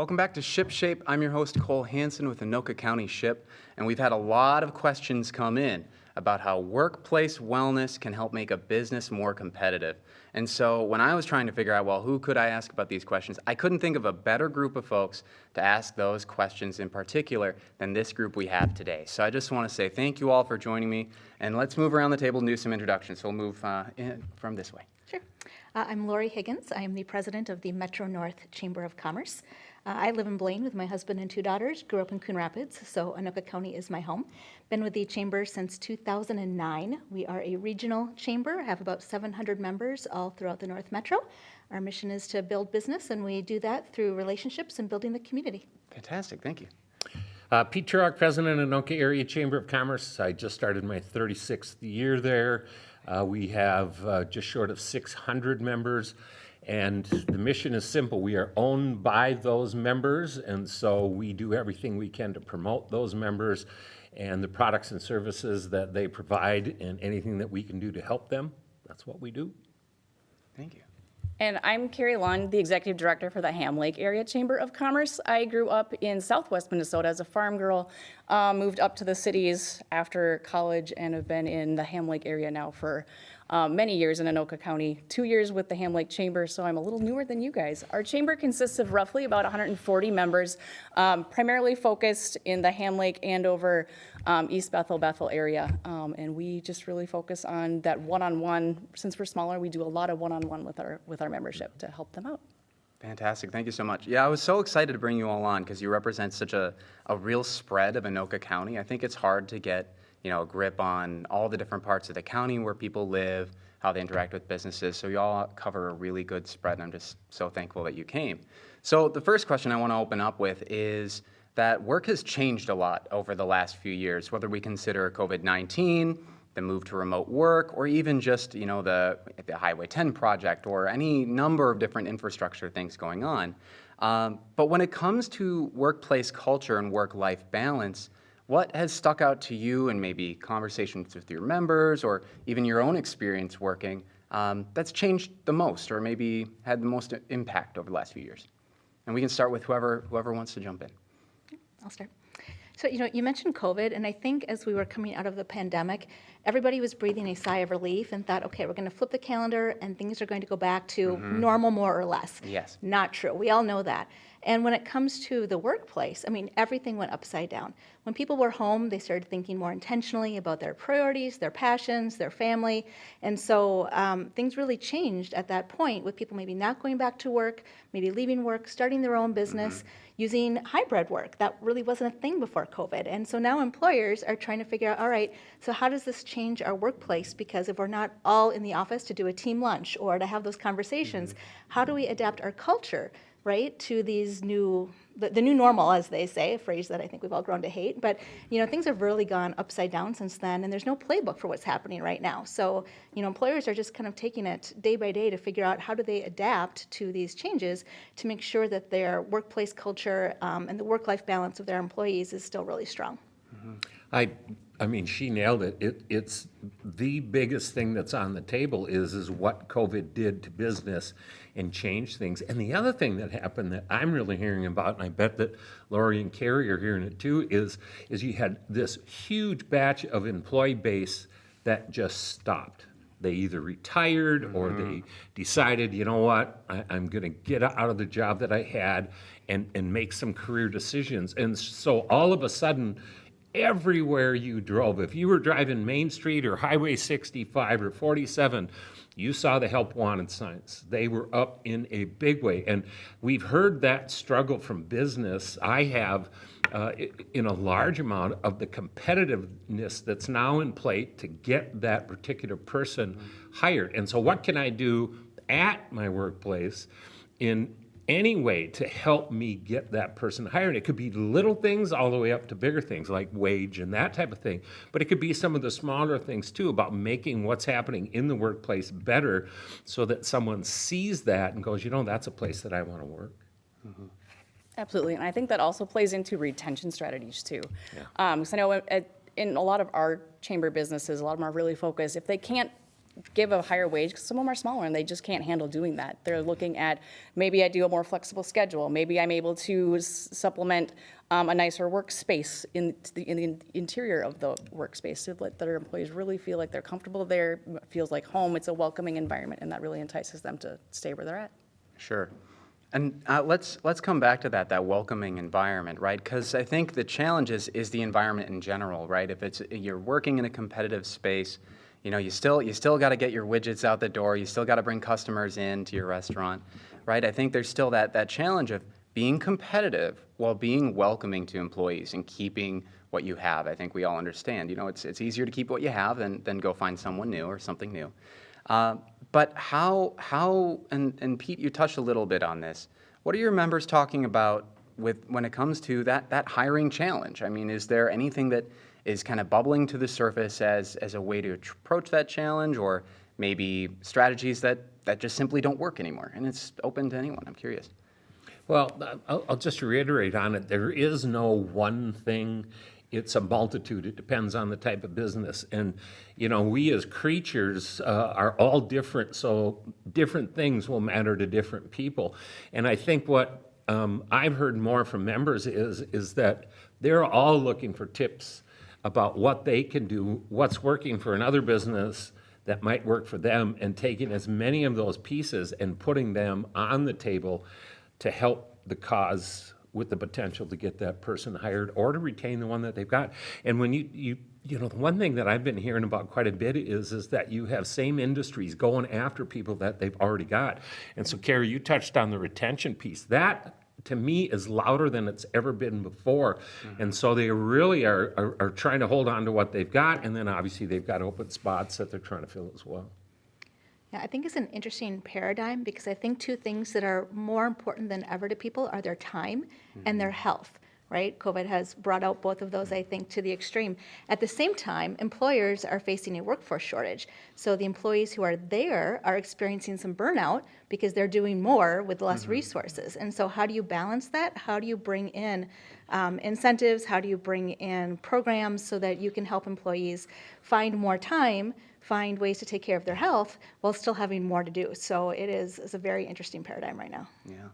Welcome back to Ship Shape. I'm your host, Cole Hanson with Anoka County Ship, and we've had a lot of questions come in about how workplace wellness can help make a business more competitive. And so when I was trying to figure out, well, who could I ask about these questions, I couldn't think of a better group of folks to ask those questions in particular than this group we have today. So I just want to say thank you all for joining me, and let's move around the table and do some introductions. So we'll move from this way. Sure. I'm Lori Higgins. I am the president of the Metro North Chamber of Commerce. I live in Blaine with my husband and two daughters, grew up in Coon Rapids, so Anoka County is my home. Been with the chamber since 2009. We are a regional chamber, have about 700 members all throughout the North Metro. Our mission is to build business, and we do that through relationships and building the community. Fantastic, thank you. Pete Turok, president of Anoka Area Chamber of Commerce. I just started my 36th year there. We have just short of 600 members. And the mission is simple. We are owned by those members, and so we do everything we can to promote those members and the products and services that they provide and anything that we can do to help them. That's what we do. Thank you. And I'm Carrie Lund, the Executive Director for the Ham Lake Area Chamber of Commerce. I grew up in Southwest Minnesota as a farm girl, moved up to the cities after college, and have been in the Ham Lake area now for many years in Anoka County, 2 years with the Ham Lake Chamber, so I'm a little newer than you guys. Our chamber consists of roughly about 140 members, primarily focused in the Ham Lake, Andover, East Bethel area, and we just really focus on that one-on-one. Since we're smaller, we do a lot of one-on-one with our membership to help them out. Fantastic, thank you so much. Yeah, I was so excited to bring you all on because you represent such a real spread of Anoka County. I think it's hard to get a grip on all the different parts of the county where people live, how they interact with businesses. So you all cover a really good spread, and I'm just so thankful that you came. So the first question I want to open up with is that work has changed a lot over the last few years, whether we consider COVID-19, the move to remote work, or even just the Highway 10 project, or any number of different infrastructure things going on. But when it comes to workplace culture and work-life balance, what has stuck out to you in maybe conversations with your members or even your own experience working that's changed the most or maybe had the most impact over the last few years? And we can start with whoever wants to jump in. I'll start. So, you mentioned COVID, and I think as we were coming out of the pandemic, everybody was breathing a sigh of relief and thought, okay, we're going to flip the calendar and things are going to go back to normal more or less. Yes. Not true. We all know that. And when it comes to the workplace, everything went upside down. When people were home, they started thinking more intentionally about their priorities, their passions, their family. And so things really changed at that point with people maybe not going back to work, maybe leaving work, starting their own business, using hybrid work. That really wasn't a thing before COVID. And so now employers are trying to figure out, all right, so how does this change our workplace? Because if we're not all in the office to do a team lunch or to have those conversations, how do we adapt our culture, right, to these the new normal, as they say, a phrase that I think we've all grown to hate. But, things have really gone upside down since then, and there's no playbook for what's happening right now. So, employers are just kind of taking it day by day to figure out how do they adapt to these changes to make sure that their workplace culture and the work-life balance of their employees is still really strong. I mean, she nailed it. It's the biggest thing that's on the table is what COVID did to business and changed things. And the other thing that happened that I'm really hearing about, and I bet that Lori and Carrie are hearing it too, is you had this huge batch of employee base that just stopped. They either retired or they decided, you know what, I'm going to get out of the job that I had and make some career decisions. And so all of a sudden, everywhere you drove, if you were driving Main Street or Highway 65 or 47, you saw the help wanted signs. They were up in a big way. And we've heard that struggle from business. I have in a large amount of the competitiveness that's now in play to get that particular person hired. And so what can I do at my workplace in any way to help me get that person hired? It could be little things all the way up to bigger things like wage and that type of thing. But it could be some of the smaller things too about making what's happening in the workplace better so that someone sees that and goes, that's a place that I want to work. Absolutely, and I think that also plays into retention strategies too. Yeah. So I know in a lot of our chamber businesses, a lot of them are really focused. If they can't give a higher wage, because some of them are smaller and they just can't handle doing that. They're looking at, maybe I do a more flexible schedule, maybe I'm able to supplement a nicer workspace in the interior of the workspace to let their employees really feel like they're comfortable there, feels like home, it's a welcoming environment, and that really entices them to stay where they're at. Sure. And let's come back to that welcoming environment, right? Because I think the challenge is the environment in general, right? If you're working in a competitive space, you still got to get your widgets out the door. You still got to bring customers into your restaurant, right? I think there's still that challenge of being competitive while being welcoming to employees and keeping what you have. I think we all understand. It's easier to keep what you have than go find someone new or something new. But how and Pete, you touched a little bit on this. What are your members talking about when it comes to that hiring challenge? I mean, is there anything that is kind of bubbling to the surface as a way to approach that challenge, or maybe strategies that just simply don't work anymore? And it's open to anyone. I'm curious. Well, I'll just reiterate on it. There is no one thing. It's a multitude. It depends on the type of business. And, we as creatures are all different, so different things will matter to different people. And I think what I've heard more from members is that they're all looking for tips about what they can do, what's working for another business that might work for them, and taking as many of those pieces and putting them on the table to help the cause with the potential to get that person hired or to retain the one that they've got. And when the one thing that I've been hearing about quite a bit is that you have same industries going after people that they've already got. And so, Carrie, you touched on the retention piece. That, to me, is louder than it's ever been before. Mm-hmm. And so they really are trying to hold on to what they've got, and then obviously they've got open spots that they're trying to fill as well. Yeah, I think it's an interesting paradigm, because I think two things that are more important than ever to people are their time and their health, right? COVID has brought out both of those, I think, to the extreme. At the same time, employers are facing a workforce shortage. So the employees who are there are experiencing some burnout because they're doing more with less resources. And so how do you balance that? How do you bring in incentives? How do you bring in programs so that you can help employees find more time, find ways to take care of their health while still having more to do? So it's a very interesting paradigm right now. Yeah.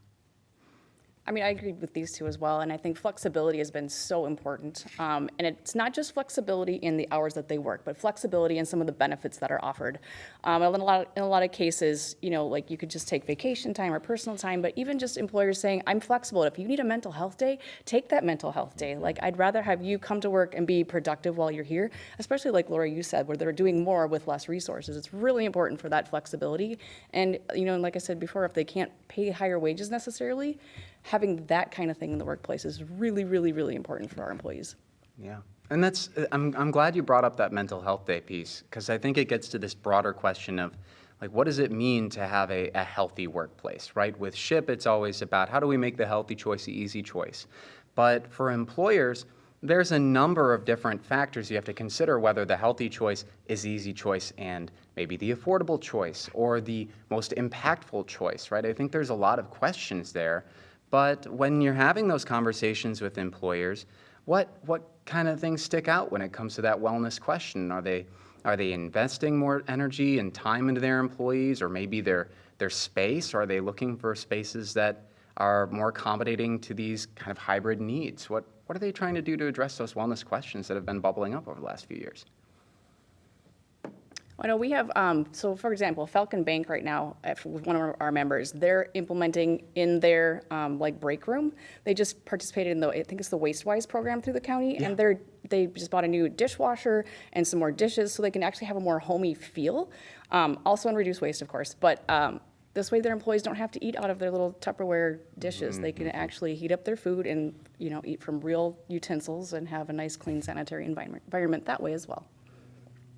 I mean, I agree with these two as well, and I think flexibility has been so important. And it's not just flexibility in the hours that they work, but flexibility in some of the benefits that are offered. In a lot of cases, like you could just take vacation time or personal time, but even just employers saying, I'm flexible. If you need a mental health day, take that mental health day. Like, I'd rather have you come to work and be productive while you're here, especially like Laura, you said, where they're doing more with less resources. It's really important for that flexibility. And, like I said before, if they can't pay higher wages necessarily, having that kind of thing in the workplace is really, really, really important for our employees. Yeah. And I'm glad you brought up that mental health day piece, because I think it gets to this broader question of, like, what does it mean to have a healthy workplace, right? With SHIP, it's always about how do we make the healthy choice the easy choice. But for employers, there's a number of different factors you have to consider whether the healthy choice is the easy choice and maybe the affordable choice or the most impactful choice, right? I think there's a lot of questions there. But when you're having those conversations with employers, what kind of things stick out when it comes to that wellness question? Are they investing more energy and time into their employees, or maybe their space? Are they looking for spaces that are more accommodating to these kind of hybrid needs? What are they trying to do to address those wellness questions that have been bubbling up over the last few years? I know we have, so for example, Falcon Bank right now, with one of our members, they're implementing in their break room. They just participated in I think it's the WasteWise program through the county, and they just bought a new dishwasher and some more dishes so they can actually have a more homey feel. Also on reduce waste, of course, but this way their employees don't have to eat out of their little Tupperware dishes. They can actually heat up their food and eat from real utensils and have a nice, clean, sanitary environment that way as well.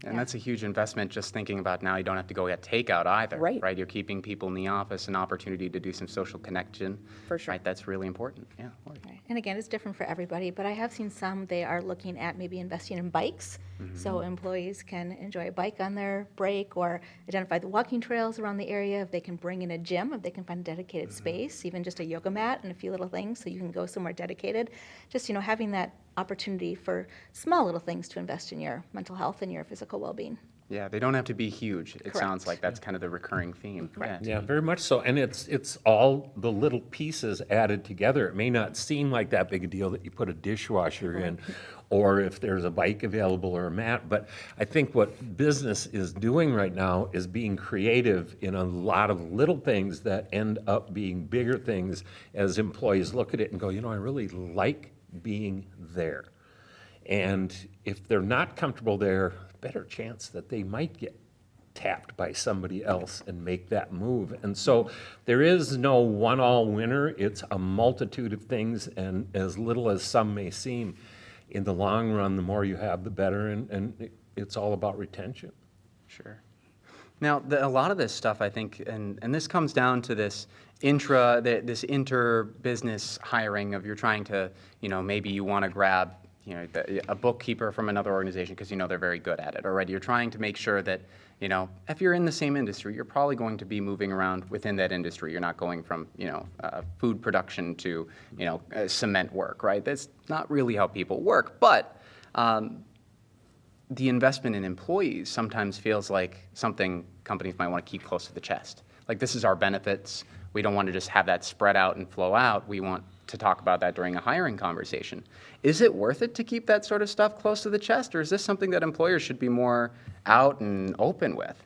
And that's a huge investment, just thinking about now you don't have to go get takeout either. Right. You're keeping people in the office, an opportunity to do some social connection. For sure. Right, that's really important. Yeah. Right. And again, it's different for everybody, but I have seen some, they are looking at maybe investing in bikes, so employees can enjoy a bike on their break, or identify the walking trails around the area. If they can bring in a gym, if they can find a dedicated space, even just a yoga mat and a few little things so you can go somewhere dedicated. Just, having that opportunity for small little things to invest in your mental health and your physical well-being. Yeah, they don't have to be huge. It sounds Correct. like that's kind of the recurring theme. Correct. Yeah, very much so. And it's all the little pieces added together. It may not seem like that big a deal that you put a dishwasher in, or if there's a bike available or a mat, but I think what business is doing right now is being creative in a lot of little things that end up being bigger things as employees look at it and go, I really like being there. And if they're not comfortable there, better chance that they might get tapped by somebody else and make that move. And so there is no one-all winner. It's a multitude of things, and as little as some may seem, in the long run, the more you have, the better, and it's all about retention. Sure. Now, a lot of this stuff, I think, and this comes down to this inter-business hiring of you're trying to, maybe you want to grab, a bookkeeper from another organization because they're very good at it already. You're trying to make sure that, if you're in the same industry, you're probably going to be moving around within that industry. You're not going from, food production to, cement work, right? That's not really how people work. But the investment in employees sometimes feels like something companies might want to keep close to the chest. Like, this is our benefits. We don't want to just have that spread out and flow out. We want to talk about that during a hiring conversation. Is it worth it to keep that sort of stuff close to the chest, or is this something that employers should be more out and open with?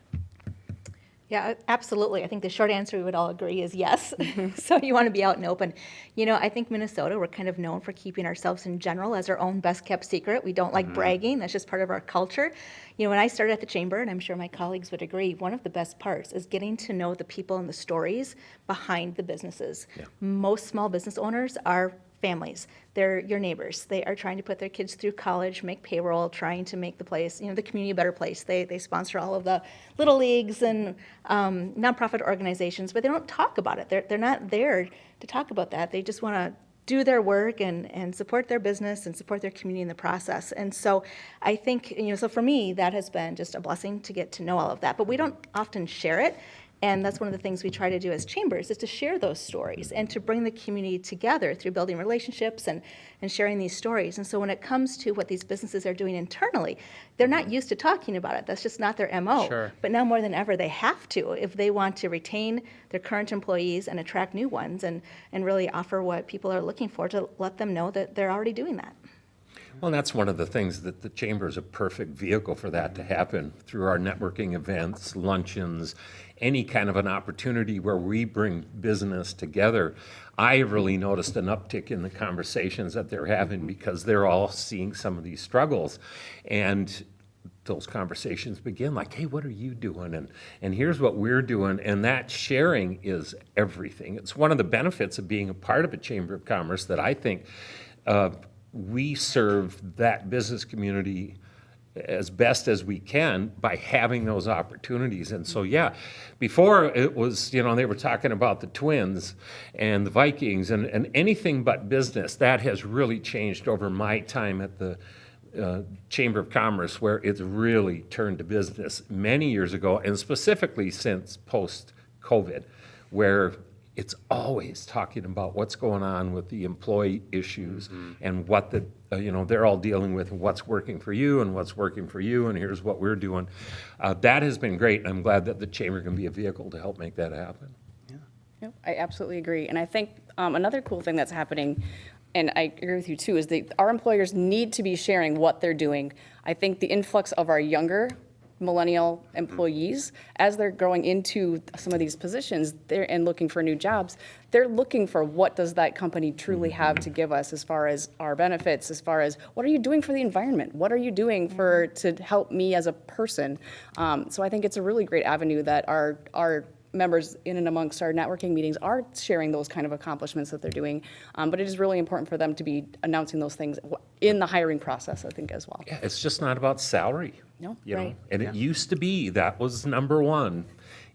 Yeah, absolutely. I think the short answer we would all agree is yes. So you want to be out and open. I think Minnesota, we're kind of known for keeping ourselves in general as our own best kept secret. We don't like bragging. That's just part of our culture. When I started at the chamber, and I'm sure my colleagues would agree, one of the best parts is getting to know the people and the stories behind the businesses. Yeah. Most small business owners are families. They're your neighbors. They are trying to put their kids through college, make payroll, trying to make the place, the community a better place. They sponsor all of the little leagues and nonprofit organizations, but they don't talk about it. They're not there to talk about that. They just want to do their work and support their business and support their community in the process. And so I think, so for me, that has been just a blessing to get to know all of that. But we don't often share it. And that's one of the things we try to do as chambers, is to share those stories and to bring the community together through building relationships and sharing these stories. And so when it comes to what these businesses are doing internally, they're not used to talking about it. That's just not their MO. Sure. But now more than ever, they have to if they want to retain their current employees and attract new ones and really offer what people are looking for, to let them know that they're already doing that. Well, that's one of the things that the chamber is a perfect vehicle for that to happen through our networking events, luncheons, any kind of an opportunity where we bring business together. I really noticed an uptick in the conversations that they're having because they're all seeing some of these struggles. And those conversations begin like, hey, what are you doing? And here's what we're doing. And that sharing is everything. It's one of the benefits of being a part of a Chamber of Commerce that I think we serve that business community as best as we can by having those opportunities. And so, yeah, before it was, they were talking about the Twins and the Vikings and anything but business. That has really changed over my time at the Chamber of Commerce, where it's really turned to business many years ago, and specifically since post-COVID, where it's always talking about what's going on with the employee issues and what they're all dealing with, and what's working for you and what's working for you, and here's what we're doing. That has been great, and I'm glad that the chamber can be a vehicle to help make that happen. Yep, I absolutely agree. And I think another cool thing that's happening, and I agree with you too, is that our employers need to be sharing what they're doing. I think the influx of our younger millennial employees, as they're going into some of these positions and looking for new jobs, they're looking for what does that company truly have to give us as far as our benefits, as far as what are you doing for the environment? What are you doing to help me as a person? So I think it's a really great avenue that our members in and amongst our networking meetings are sharing those kind of accomplishments that they're doing. But it is really important for them to be announcing those things in the hiring process, I think, as well. Yeah, it's just not about salary. No, right. And it used to be, that was number one.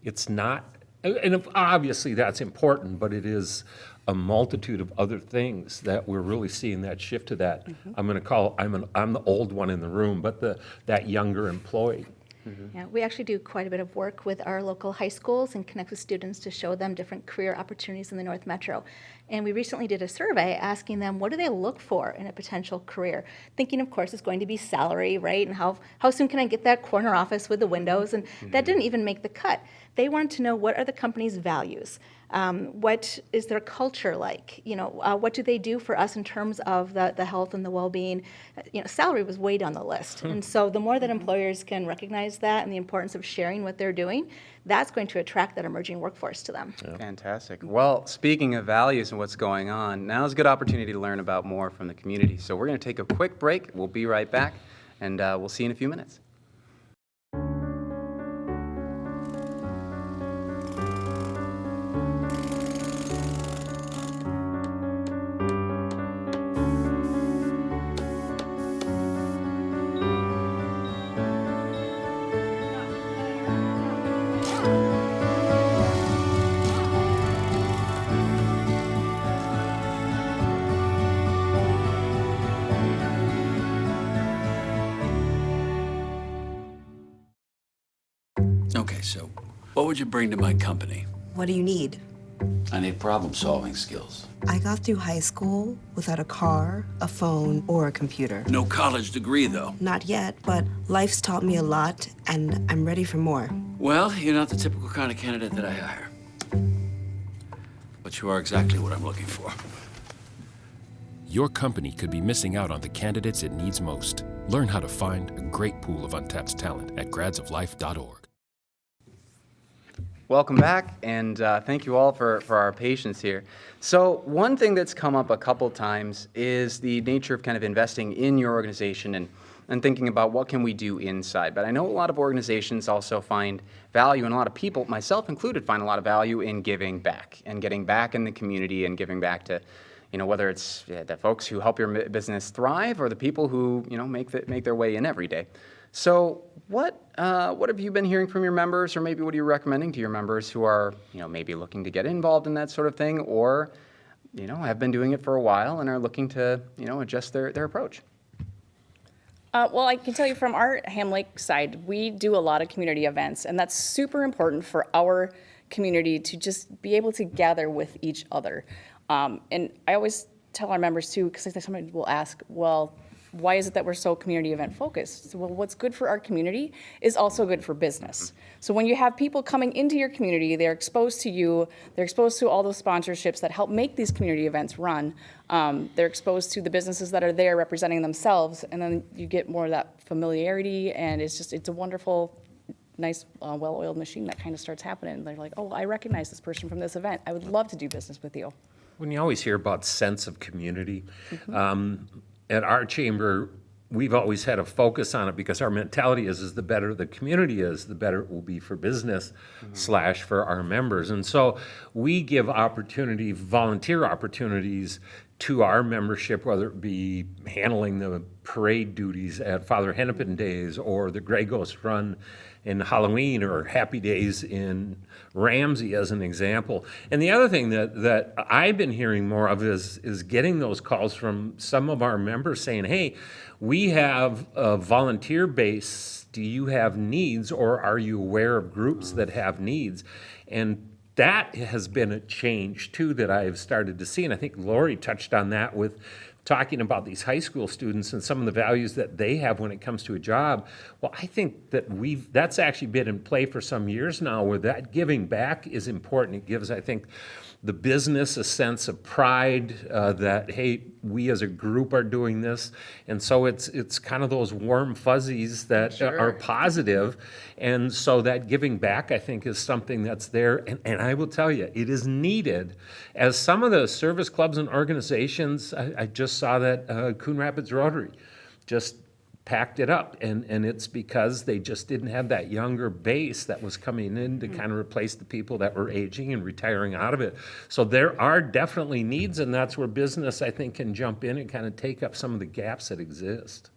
It's not, and obviously that's important, but it is a multitude of other things that we're really seeing that shift to that. I'm the old one in the room, but that younger employee. Yeah, we actually do quite a bit of work with our local high schools and connect with students to show them different career opportunities in the North Metro. And we recently did a survey asking them what do they look for in a potential career. Thinking, of course, it's going to be salary, right? And how soon can I get that corner office with the windows? And that didn't even make the cut. They wanted to know what are the company's values. What is their culture like? What do they do for us in terms of the health and the well-being? Salary was way down the list. And so the more that employers can recognize that and the importance of sharing what they're doing, that's going to attract that emerging workforce to them. Fantastic. Well, speaking of values and what's going on, now's a good opportunity to learn about more from the community. So we're going to take a quick break. We'll be right back, and we'll see you in a few minutes. Okay, so what would you bring to my company? What do you need? I need problem-solving skills. I got through high school without a car, a phone, or a computer. No college degree, though. Not yet, but life's taught me a lot, and I'm ready for more. Well, you're not the typical kind of candidate that I hire. But you are exactly what I'm looking for. Your company could be missing out on the candidates it needs most. Learn how to find a great pool of untapped talent at gradsoflife.org. Welcome back, and thank you all for our patience here. So one thing that's come up a couple times is the nature of kind of investing in your organization and thinking about what can we do inside. But I know a lot of organizations also find value, and a lot of people, myself included, find a lot of value in giving back and getting back in the community and giving back to, whether it's the folks who help your business thrive or the people who, make their way in every day. So what have you been hearing from your members, or maybe what are you recommending to your members who are, maybe looking to get involved in that sort of thing, or, have been doing it for a while and are looking to, adjust their approach? Well, I can tell you from our Ham Lake side, we do a lot of community events, and that's super important for our community to just be able to gather with each other. And I always tell our members too, because somebody will ask, well, why is it that we're so community event focused? So, well, what's good for our community is also good for business. So when you have people coming into your community, they're exposed to you, they're exposed to all those sponsorships that help make these community events run. They're exposed to the businesses that are there representing themselves, and then you get more of that familiarity, and it's a wonderful, nice, well-oiled machine that kind of starts happening. They're like, oh, I recognize this person from this event. I would love to do business with you. When you always hear about sense of community, at our chamber, we've always had a focus on it because our mentality is the better the community is, the better it will be for business / for our members. And so we give volunteer opportunities to our membership, whether it be handling the parade duties at Father Hennepin Days or the Grey Ghost Run in Halloween or Happy Days in Ramsey as an example. And the other thing that I've been hearing more of is getting those calls from some of our members saying, hey, we have a volunteer base. Do you have needs, or are you aware of groups that have needs? And that has been a change too that I've started to see. And I think Lori touched on that with talking about these high school students and some of the values that they have when it comes to a job. Well, I think that that's actually been in play for some years now, where that giving back is important. It gives, I think, the business a sense of pride that, hey, we as a group are doing this. And so it's kind of those warm fuzzies that are positive. And so that giving back, I think, is something that's there. And I will tell you, it is needed. As some of the service clubs and organizations, I just saw that Coon Rapids Rotary just packed it up, and it's because they just didn't have that younger base that was coming in to kind of replace the people that were aging and retiring out of it. So there are definitely needs, and that's where business, I think, can jump in and kind of take up some of the gaps that exist.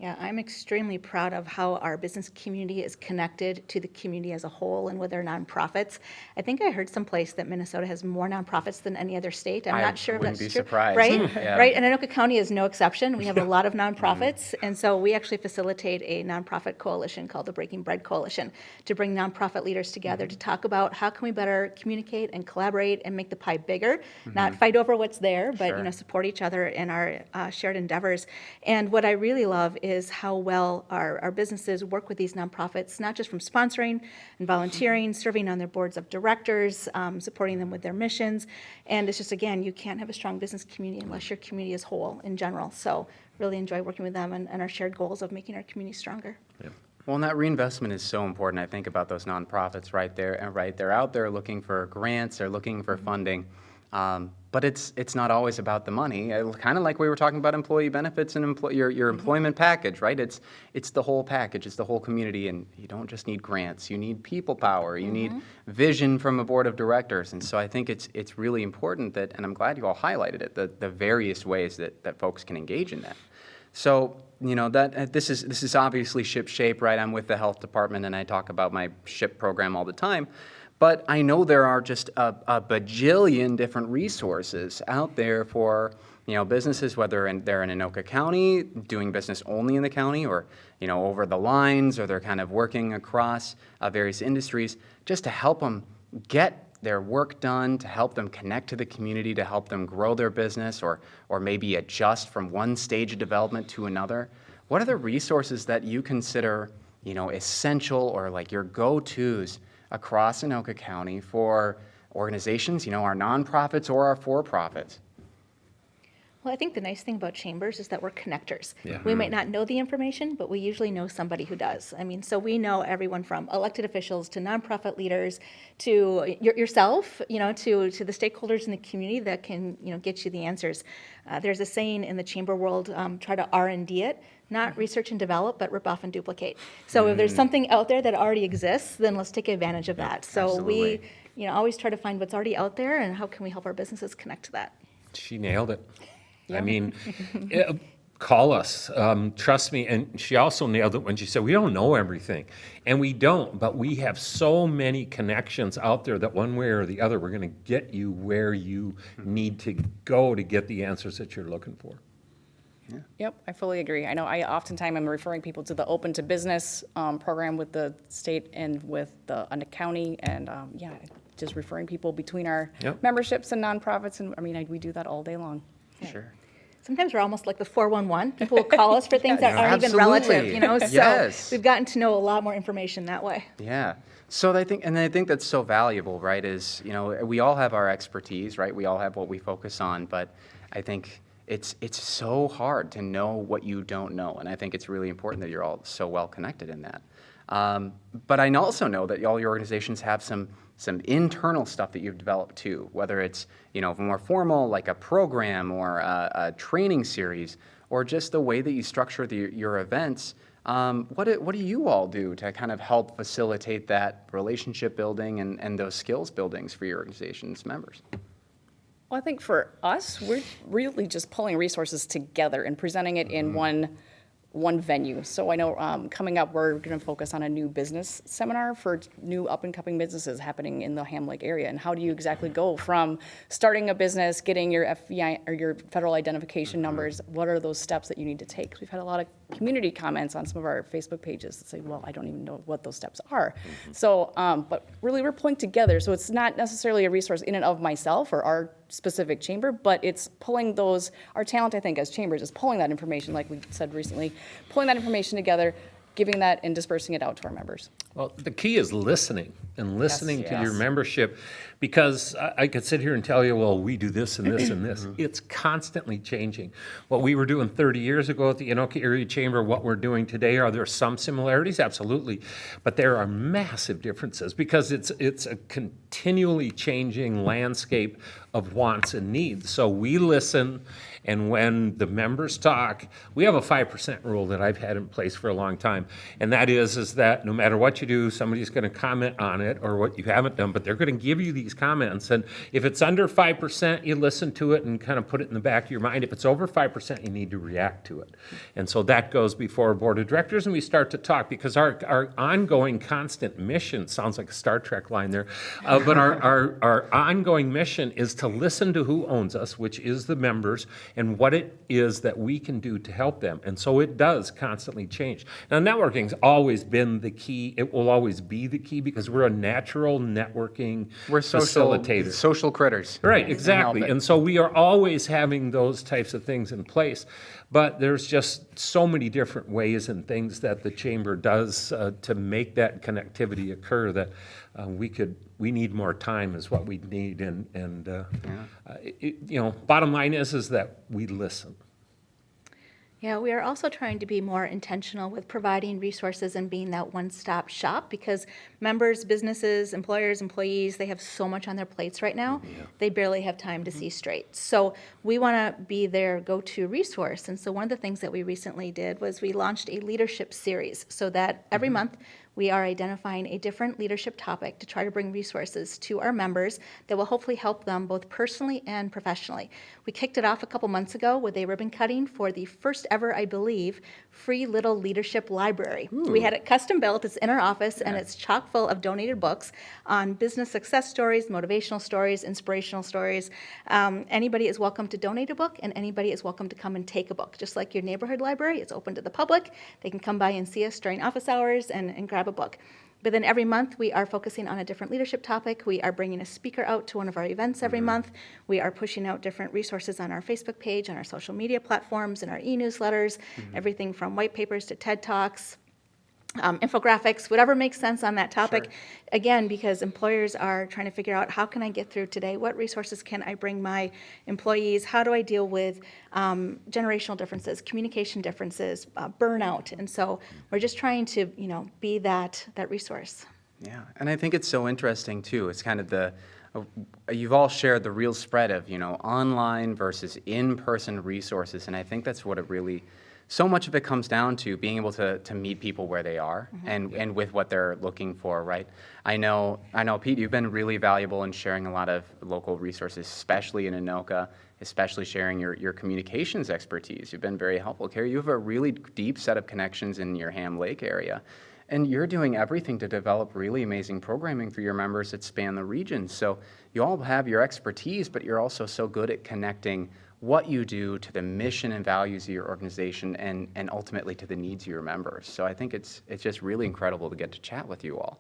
Yeah, I'm extremely proud of how our business community is connected to the community as a whole and with their nonprofits. I think I heard someplace that Minnesota has more nonprofits than any other state. I'm I not sure if wouldn't that's be true. surprised. Right? Yeah. Right, and Anoka County is no exception. We have a lot of nonprofits, and so we actually facilitate a nonprofit coalition called the Breaking Bread Coalition to bring nonprofit leaders together to talk about how can we better communicate and collaborate and make the pie bigger, not fight over what's there, but Sure. support each other in our shared endeavors. And what I really love is how well our businesses work with these nonprofits, not just from sponsoring and volunteering, serving on their boards of directors, supporting them with their missions. And it's just, again, you can't have a strong business community unless your community is whole in general. So really enjoy working with them and our shared goals of making our community stronger. Well, and that reinvestment is so important. I think about those nonprofits right there, and they're out there looking for grants, they're looking for funding, but it's not always about the money. Kind of like we were talking about employee benefits and your employment package, right? It's the whole package, it's the whole community, and you don't just need grants. You need people power. You need vision from a board of directors, and so I think it's really important that, and I'm glad you all highlighted it, the various ways that folks can engage in that. So, that this is obviously ship shape, right? I'm with the health department and I talk about my SHIP program all the time. But I know there are just a bajillion different resources out there for, businesses, whether they're in Anoka County, doing business only in the county, or, over the lines, or they're kind of working across various industries, just to help them get their work done, to help them connect to the community, to help them grow their business, or maybe adjust from one stage of development to another. What are the resources that you consider, essential, or like your go-tos across Anoka County for organizations, our nonprofits or our for-profits? Well, I think the nice thing about chambers is that we're connectors. Yeah. We might not know the information, but we usually know somebody who does. I mean, so we know everyone from elected officials to nonprofit leaders to yourself, to the stakeholders in the community that can, get you the answers. There's a saying in the chamber world, try to R&D it, not research and develop, but rip off and duplicate. So if there's something out there that already exists, then let's take advantage of that. So Absolutely. we, always try to find what's already out there and how can we help our businesses connect to that. She nailed it. I mean, call us, trust me. And she also nailed it when she said, we don't know everything. And we don't, but we have so many connections out there that one way or the other, we're going to get you where you need to go to get the answers that you're looking for. Yep, I fully agree. I know oftentimes I'm referring people to the Open to Business program with the state and with the county, and just referring people between our Yep. memberships and nonprofits, and we do that all day long. Sure. Sometimes we're almost like the 411. People will call us for things that aren't even relative, Absolutely. So Yes. we've gotten to know a lot more information that way. Yeah. So I think that's so valuable, right, is, we all have our expertise, right? We all have what we focus on, but I think it's so hard to know what you don't know, and I think it's really important that you're all so well connected in that. But I also know that all your organizations have some internal stuff that you've developed too, whether it's, more formal, like a program or a training series, or just the way that you structure your events. What do you all do to kind of help facilitate that relationship building and those skills buildings for your organization's members? Well, I think for us, we're really just pulling resources together and presenting it in one venue. So I know coming up, we're going to focus on a new business seminar for new up-and-coming businesses happening in the Ham Lake area. And how do you exactly go from starting a business, getting your FBI or your federal identification numbers? What are those steps that you need to take? 'Cause we've had a lot of community comments on some of our Facebook pages that say, well, I don't even know what those steps are. So, but really we're pulling together. So it's not necessarily a resource in and of myself or our specific chamber, but it's pulling those, our talent, I think, as chambers is pulling that information, like we said recently, pulling that information together, giving that and dispersing it out to our members. Well, the key is listening and listening to your Yes. membership, because I could sit here and tell you, well, we do this and this and this. It's constantly changing. What we were doing 30 years ago at the Anoka Area Chamber, what we're doing today, are there some similarities? Absolutely. But there are massive differences because it's a continually changing landscape of wants and needs. So we listen, and when the members talk, we have a 5% rule that I've had in place for a long time. And that is that no matter what you do, somebody's going to comment on it or what you haven't done, but they're going to give you the these comments. And if it's under 5%, you listen to it and kind of put it in the back of your mind. If it's over 5%, you need to react to it. And so that goes before a board of directors, and we start to talk, because our ongoing constant mission, sounds like a Star Trek line there, but our ongoing mission is to listen to who owns us, which is the members, and what it is that we can do to help them. And so it does constantly change. Now, networking's always been the key. It will always be the key, because we're a natural networking We're facilitator. social critters. Right, exactly. And so we are always having those types of things in place. But there's just so many different ways and things that the chamber does to make that connectivity occur that we need more time is what we need. Bottom line is that we listen. Yeah, we are also trying to be more intentional with providing resources and being that one-stop shop, because members, businesses, employers, employees, they have so much on their plates right now, they barely have time to see straight. So we want to be their go-to resource. And so one of the things that we recently did was we launched a leadership series, so that every month we are identifying a different leadership topic to try to bring resources to our members that will hopefully help them both personally and professionally. We kicked it off a couple months ago with a ribbon cutting for the first ever, I believe, free little leadership library. We had it custom built. It's in our office, and it's chock full of donated books on business success stories, motivational stories, inspirational stories. Anybody is welcome to donate a book, and anybody is welcome to come and take a book. Just like your neighborhood library, it's open to the public. They can come by and see us during office hours and grab a book. But then every month we are focusing on a different leadership topic. We are bringing a speaker out to one of our events every month. We are pushing out different resources on our Facebook page, on our social media platforms, and our e-newsletters, everything from white papers to TED Talks, infographics, whatever makes sense on that topic. Again, because employers are trying to figure out, how can I get through today? What resources can I bring my employees? How do I deal with generational differences, communication differences, burnout? And so we're just trying to, be that resource. Yeah, and I think it's so interesting too. It's kind of you've all shared the real spread of, online versus in-person resources, and I think that's what it really, so much of it comes down to being able to meet people where they are and with what they're looking for, right? I know, Pete, you've been really valuable in sharing a lot of local resources, especially in Anoka, especially sharing your communications expertise. You've been very helpful. Carrie, you have a really deep set of connections in your Ham Lake area. And you're doing everything to develop really amazing programming for your members that span the region. So you all have your expertise, but you're also so good at connecting what you do to the mission and values of your organization and ultimately to the needs of your members. So I think it's just really incredible to get to chat with you all.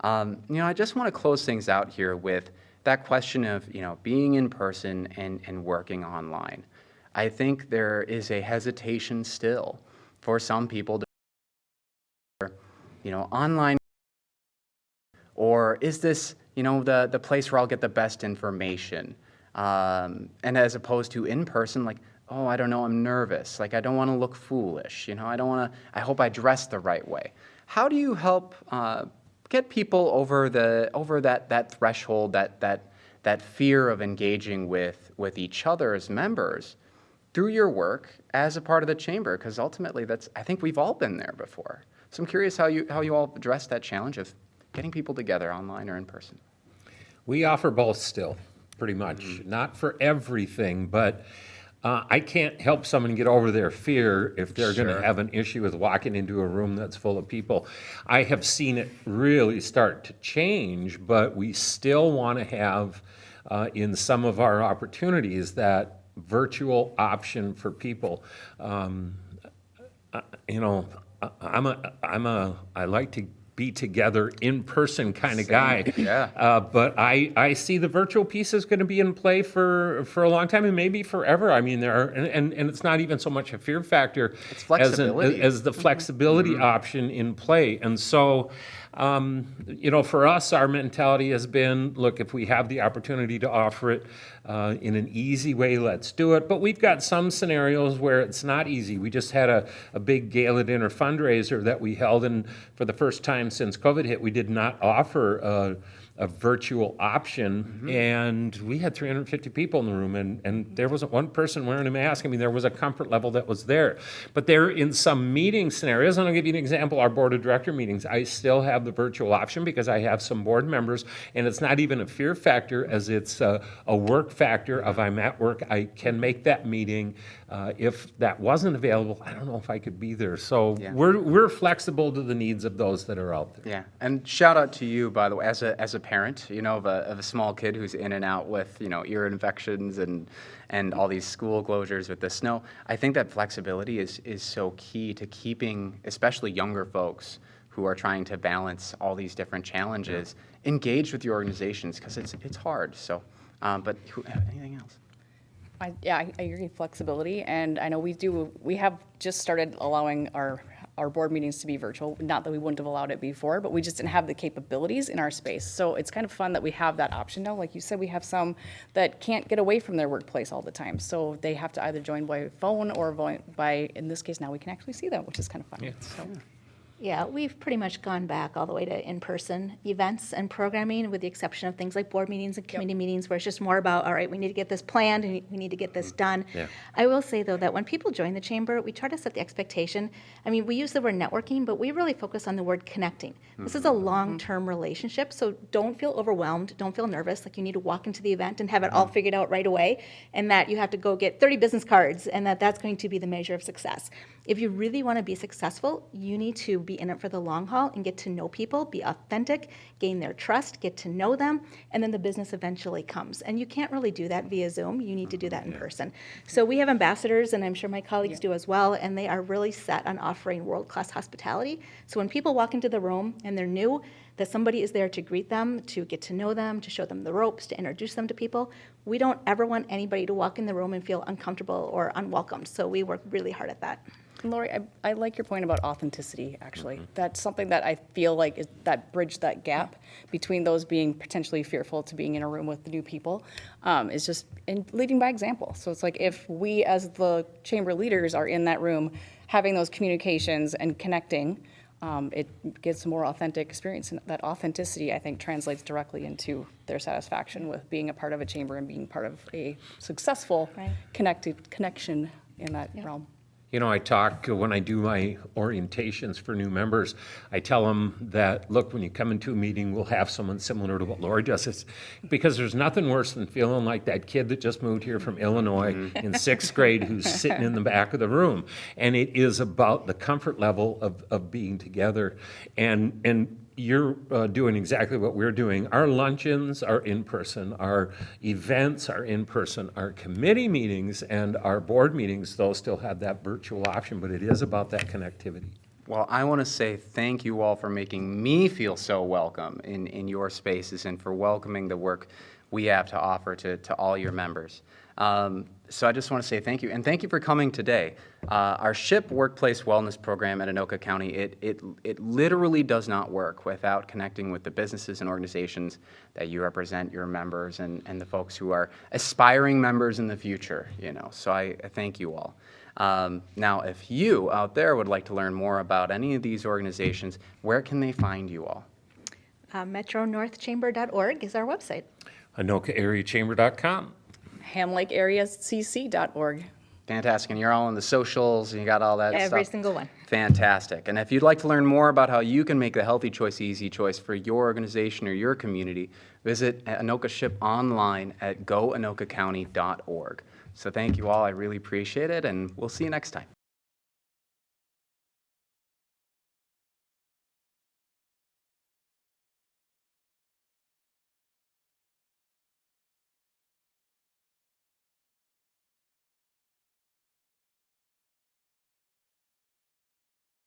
I just want to close things out here with that question of, being in person and working online. I think there is a hesitation still for some people to, online, or is this, the place where I'll get the best information? And as opposed to in person, like, oh, I don't know, I'm nervous. Like, I don't want to look foolish. I hope I dress the right way. How do you help get people over that threshold, that fear of engaging with each other as members through your work as a part of the chamber? Because ultimately, I think we've all been there before. So I'm curious how you all address that challenge of getting people together online or in person. We offer both still, pretty much. Not for everything, but I can't help someone get over their fear if they're going to have an issue with walking into a room that's full of people. I have seen it really start to change, but we still want to have, in some of our opportunities, that virtual option for people. I like to be together in person kind of guy. Yeah. But I see the virtual piece is going to be in play for a long time and maybe forever. I mean, there are, and it's not even so much a fear factor It's flexibility. as the flexibility option in play. And so, for us, our mentality has been, look, if we have the opportunity to offer it in an easy way, let's do it. But we've got some scenarios where it's not easy. We just had a big gala dinner fundraiser that we held, and for the first time since COVID hit, we did not offer a virtual option, and we had 350 people in the room, and there wasn't one person wearing a mask. I mean, there was a comfort level that was there. But there, in some meeting scenarios, and I'll give you an example, our board of director meetings, I still have the virtual option because I have some board members, and it's not even a fear factor as it's a work factor of I'm at work, I can make that meeting. If that wasn't available, I don't know if I could be there. So Yeah. we're flexible to the needs of those that are out there. Yeah, and shout out to you, by the way, as a parent, of a small kid who's in and out with, ear infections and all these school closures with the snow. I think that flexibility is so key to keeping, especially younger folks who are trying to balance all these different challenges, engaged with your organizations, because it's hard. So, anything else? I agree, flexibility, and I know we have just started allowing our board meetings to be virtual. Not that we wouldn't have allowed it before, but we just didn't have the capabilities in our space. So it's kind of fun that we have that option now. Like you said, we have some that can't get away from their workplace all the time. So they have to either join by phone or by, in this case, now we can actually see them, which is kind of fun. Yeah. So. Yeah, we've pretty much gone back all the way to in-person events and programming, with the exception of things like board meetings and committee meetings, where it's just more about, all right, we need to get this planned and we need to get this done. Yeah. I will say, though, that when people join the chamber, we try to set the expectation. I mean, we use the word networking, but we really focus on the word connecting. This is a long-term relationship, so don't feel overwhelmed, don't feel nervous, like you need to walk into the event and have it all figured out right away, and that you have to go get 30 business cards, and that's going to be the measure of success. If you really want to be successful, you need to be in it for the long haul and get to know people, be authentic, gain their trust, get to know them, and then the business eventually comes. And you can't really do that via Zoom. You need to do that in person. So we have ambassadors, and I'm sure my colleagues do as well, and they are really set on offering world-class hospitality. So when people walk into the room and they're new, that somebody is there to greet them, to get to know them, to show them the ropes, to introduce them to people. We don't ever want anybody to walk in the room and feel uncomfortable or unwelcomed. So we work really hard at that. Lori, I like your point about authenticity, actually. That's something that I feel like is that bridge, that gap between those being potentially fearful to being in a room with new people, is just leading by example. So it's like if we as the chamber leaders are in that room having those communications and connecting, it gives a more authentic experience. And that authenticity, I think, translates directly into their satisfaction with being a part of a chamber and being part of a successful connection in that realm. I talk, when I do my orientations for new members, I tell them that, look, when you come into a meeting, we'll have someone similar to what Lori does. It's because there's nothing worse than feeling like that kid that just moved here from Illinois in 6th grade who's sitting in the back of the room. And it is about the comfort level of being together. And you're doing exactly what we're doing. Our luncheons are in person, our events are in person, our committee meetings and our board meetings, those still have that virtual option, but it is about that connectivity. Well, I want to say thank you all for making me feel so welcome in your spaces and for welcoming the work we have to offer to all your members. So I just want to say thank you, and thank you for coming today. Our SHIP Workplace Wellness Program at Anoka County, it literally does not work without connecting with the businesses and organizations that you represent, your members, and the folks who are aspiring members in the future, So I thank you all. Now, if you out there would like to learn more about any of these organizations, where can they find you all? MetroNorthChamber.org is our website. AnokaAreaChamber.com. HamLakeAreaCC.org. Fantastic, and you're all on the socials, and you got all that stuff? Every single one. Fantastic. And if you'd like to learn more about how you can make the healthy choice easy choice for your organization or your community, visit Anoka SHIP online at goanokacounty.org. So thank you all, I really appreciate it, and we'll see you next time.